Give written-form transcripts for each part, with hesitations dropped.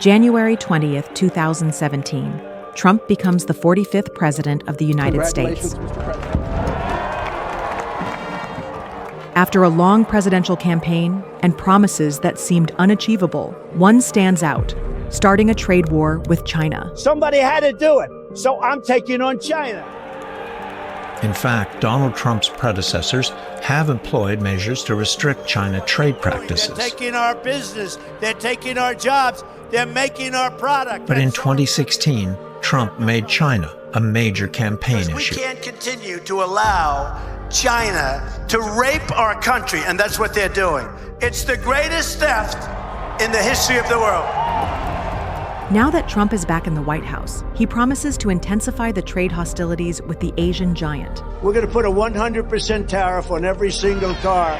January 20th, 2017. Trump becomes the 45th president of the United States. After a long presidential campaign and promises that seemed unachievable, one stands out, starting a trade war with China. Somebody had to do it, so I'm taking on China. In fact, Donald Trump's predecessors have employed measures to restrict China trade practices. They're taking our business, they're taking our jobs, they're making our product. But in 2016, Trump made China a major campaign issue. We can't continue to allow China to rape our country, and that's what they're doing. It's the greatest theft in the history of the world. Now that Trump is back in the White House, he promises to intensify the trade hostilities with the Asian giant. We're going to put a 100% tariff on every single car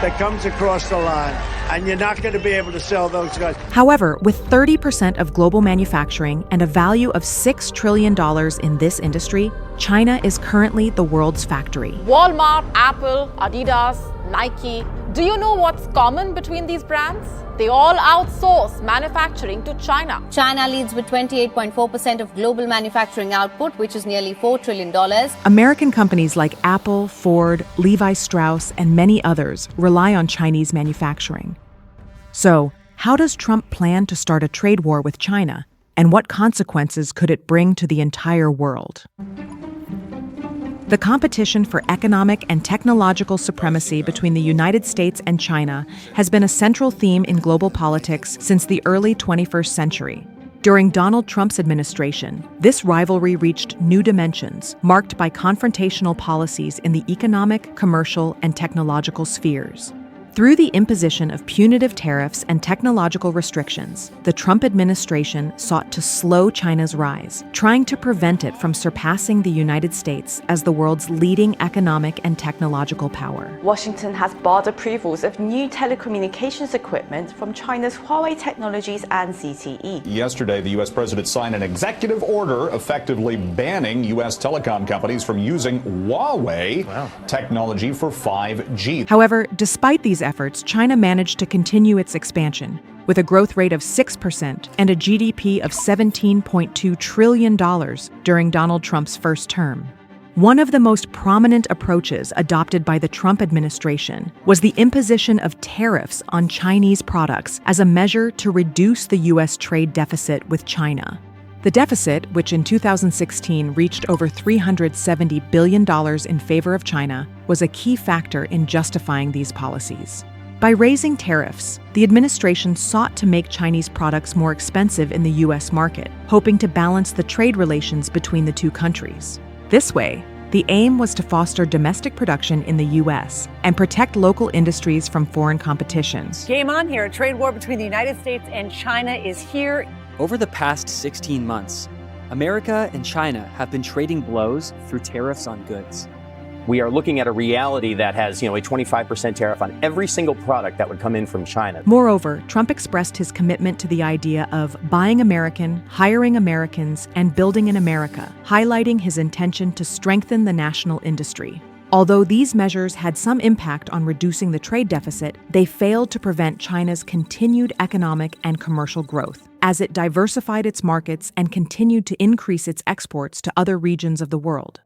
that comes across the line, and you're not going to be able to sell those cars. However, with 30% of global manufacturing and a value of $6 trillion in this industry, China is currently the world's factory. Walmart, Apple, Adidas, Nike. Do you know what's common between these brands? They all outsource manufacturing to China. China leads with 28.4% of global manufacturing output, which is nearly $4 trillion. American companies like Apple, Ford, Levi Strauss, and many others rely on Chinese manufacturing. So, how does Trump plan to start a trade war with China? And what consequences could it bring to the entire world? The competition for economic and technological supremacy between the United States and China has been a central theme in global politics since the early 21st century. During Donald Trump's administration, this rivalry reached new dimensions, marked by confrontational policies in the economic, commercial, and technological spheres. Through the imposition of punitive tariffs and technological restrictions, the Trump administration sought to slow China's rise, trying to prevent it from surpassing the United States as the world's leading economic and technological power. Washington has barred approvals of new telecommunications equipment from China's Huawei Technologies and ZTE. Yesterday, the U.S. president signed an executive order effectively banning U.S. telecom companies from using Huawei technology for 5G. However, despite these efforts, China managed to continue its expansion, with a growth rate of 6% and a GDP of $17.2 trillion during Donald Trump's first term. One of the most prominent approaches adopted by the Trump administration was the imposition of tariffs on Chinese products as a measure to reduce the U.S. trade deficit with China. The deficit, which in 2016 reached over $370 billion in favor of China, was a key factor in justifying these policies. By raising tariffs, the administration sought to make Chinese products more expensive in the U.S. market, hoping to balance the trade relations between the two countries. This way, the aim was to foster domestic production in the U.S. and protect local industries from foreign competition. Game on here. A trade war between the United States and China is here. Over the past 16 months, America and China have been trading blows through tariffs on goods. We are looking at a reality that has, a 25% tariff on every single product that would come in from China. Moreover, Trump expressed his commitment to the idea of buying American, hiring Americans, and building in America, highlighting his intention to strengthen the national industry. Although these measures had some impact on reducing the trade deficit, they failed to prevent China's continued economic and commercial growth, as it diversified its markets and continued to increase its exports to other regions of the world.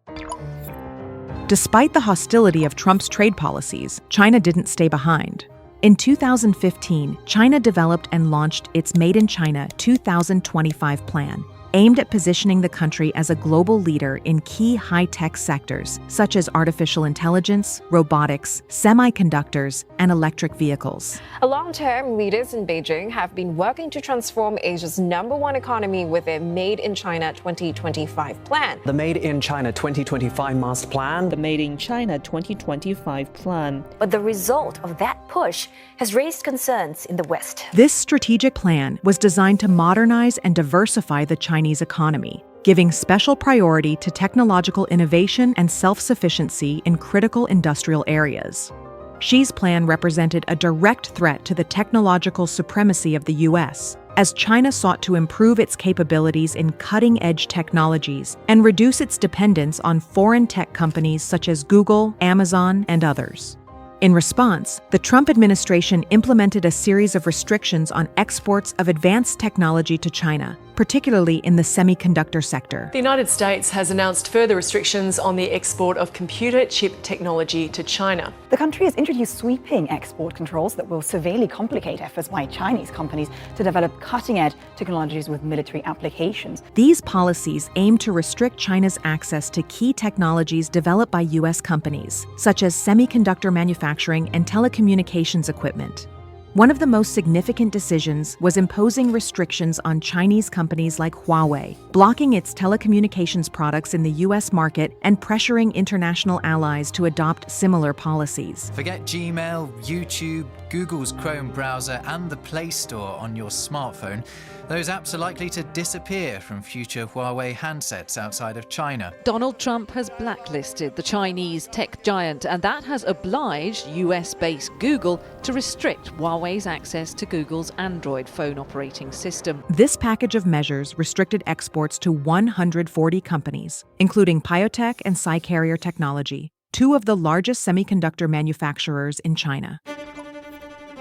Despite the hostility of Trump's trade policies, China didn't stay behind. In 2015, China developed and launched its Made in China 2025 plan, aimed at positioning the country as a global leader in key high-tech sectors such as artificial intelligence, robotics, semiconductors, and electric vehicles. Long-term leaders in Beijing have been working to transform Asia's #1 economy with their Made in China 2025 plan. The Made in China 2025 Master Plan. The Made in China 2025 plan. But the result of that push has raised concerns in the West. This strategic plan was designed to modernize and diversify the Chinese economy, giving special priority to technological innovation and self-sufficiency in critical industrial areas. Xi's plan represented a direct threat to the technological supremacy of the U.S., as China sought to improve its capabilities in cutting-edge technologies and reduce its dependence on foreign tech companies such as Google, Amazon, and others. In response, the Trump administration implemented a series of restrictions on exports of advanced technology to China, particularly in the semiconductor sector. The United States has announced further restrictions on the export of computer chip technology to China. The country has introduced sweeping export controls that will severely complicate efforts by Chinese companies to develop cutting-edge technologies with military applications. These policies aim to restrict China's access to key technologies developed by U.S. companies, such as semiconductor manufacturing and telecommunications equipment. One of the most significant decisions was imposing restrictions on Chinese companies like Huawei, blocking its telecommunications products in the U.S. market and pressuring international allies to adopt similar policies. Forget Gmail, YouTube, Google's Chrome browser, and the Play Store on your smartphone. Those apps are likely to disappear from future Huawei handsets outside of China. Donald Trump has blacklisted the Chinese tech giant, and that has obliged US-based Google to restrict Huawei's access to Google's Android phone operating system. This package of measures restricted exports to 140 companies, including Piotech and Cycarrier Technology, two of the largest semiconductor manufacturers in China.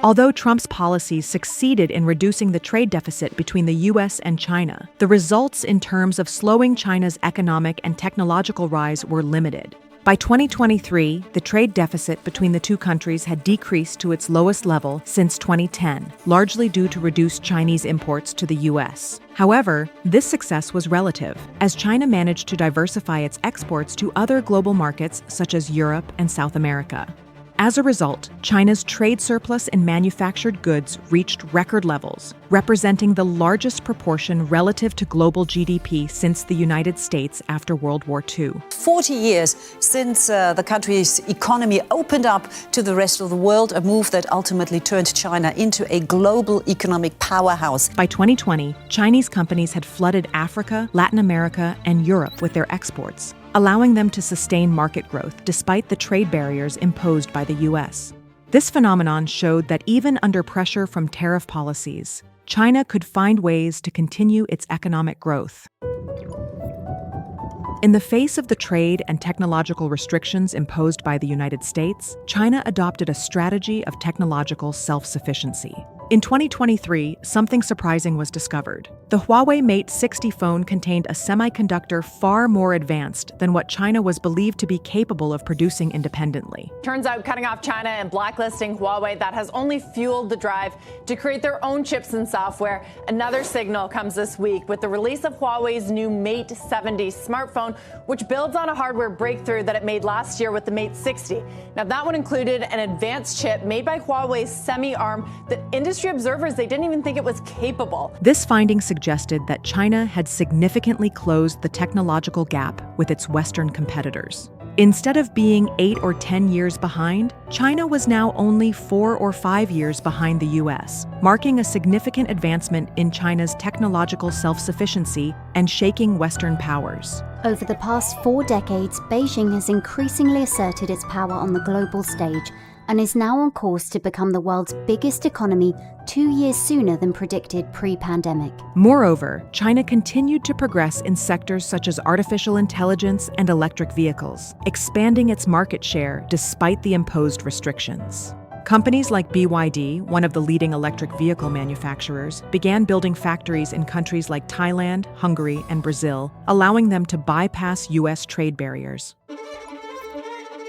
Although Trump's policies succeeded in reducing the trade deficit between the U.S. and China, the results in terms of slowing China's economic and technological rise were limited. By 2023, the trade deficit between the two countries had decreased to its lowest level since 2010, largely due to reduced Chinese imports to the U.S. However, this success was relative, as China managed to diversify its exports to other global markets such as Europe and South America. As a result, China's trade surplus in manufactured goods reached record levels, representing the largest proportion relative to global GDP since the United States after World War II. 40 years since the country's economy opened up to the rest of the world, a move that ultimately turned China into a global economic powerhouse. By 2020, Chinese companies had flooded Africa, Latin America, and Europe with their exports, allowing them to sustain market growth despite the trade barriers imposed by the U.S. This phenomenon showed that even under pressure from tariff policies, China could find ways to continue its economic growth. In the face of the trade and technological restrictions imposed by the United States, China adopted a strategy of technological self-sufficiency. In 2023, something surprising was discovered. The Huawei Mate 60 phone contained a semiconductor far more advanced than what China was believed to be capable of producing independently. Turns out cutting off China and blacklisting Huawei, that has only fueled the drive to create their own chips and software. Another signal comes this week with the release of Huawei's new Mate 70 smartphone, which builds on a hardware breakthrough that it made last year with the Mate 60. Now, that one included an advanced chip made by Huawei's semi-arm that industry observers, they didn't even think it was capable. This finding suggested that China had significantly closed the technological gap with its Western competitors. Instead of being 8 or 10 years behind, China was now only 4 or 5 years behind the U.S., marking a significant advancement in China's technological self-sufficiency and shaking Western powers. Over the past 4 decades, Beijing has increasingly asserted its power on the global stage and is now on course to become the world's biggest economy 2 years sooner than predicted pre-pandemic. Moreover, China continued to progress in sectors such as artificial intelligence and electric vehicles, expanding its market share despite the imposed restrictions. Companies like BYD, one of the leading electric vehicle manufacturers, began building factories in countries like Thailand, Hungary, and Brazil, allowing them to bypass U.S. trade barriers.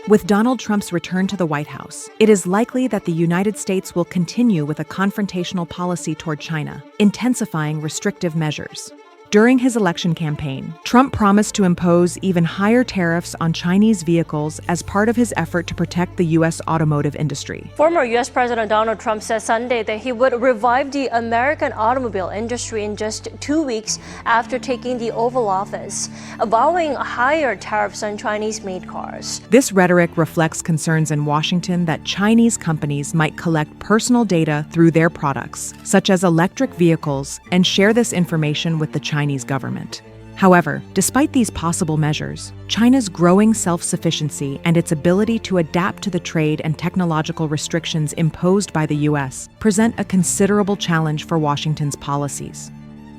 With Donald Trump's return to the White House, it is likely that the United States will continue with a confrontational policy toward China, intensifying restrictive measures. During his election campaign, Trump promised to impose even higher tariffs on Chinese vehicles as part of his effort to protect the U.S. automotive industry. Former U.S. President Donald Trump said Sunday that he would revive the American automobile industry in just 2 weeks after taking the Oval Office, vowing higher tariffs on Chinese-made cars. This rhetoric reflects concerns in Washington that Chinese companies might collect personal data through their products, such as electric vehicles, and share this information with the Chinese government. However, despite these possible measures, China's growing self-sufficiency and its ability to adapt to the trade and technological restrictions imposed by the U.S. present a considerable challenge for Washington's policies.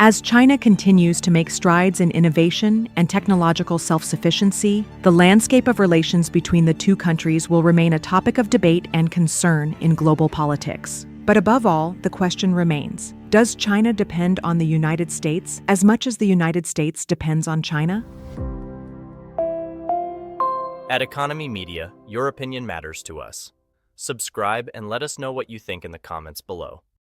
As China continues to make strides in innovation and technological self-sufficiency, the landscape of relations between the two countries will remain a topic of debate and concern in global politics. But above all, the question remains: does China depend on the United States as much as the United States depends on China? At Economy Media, your opinion matters to us. Subscribe and let us know what you think in the comments below.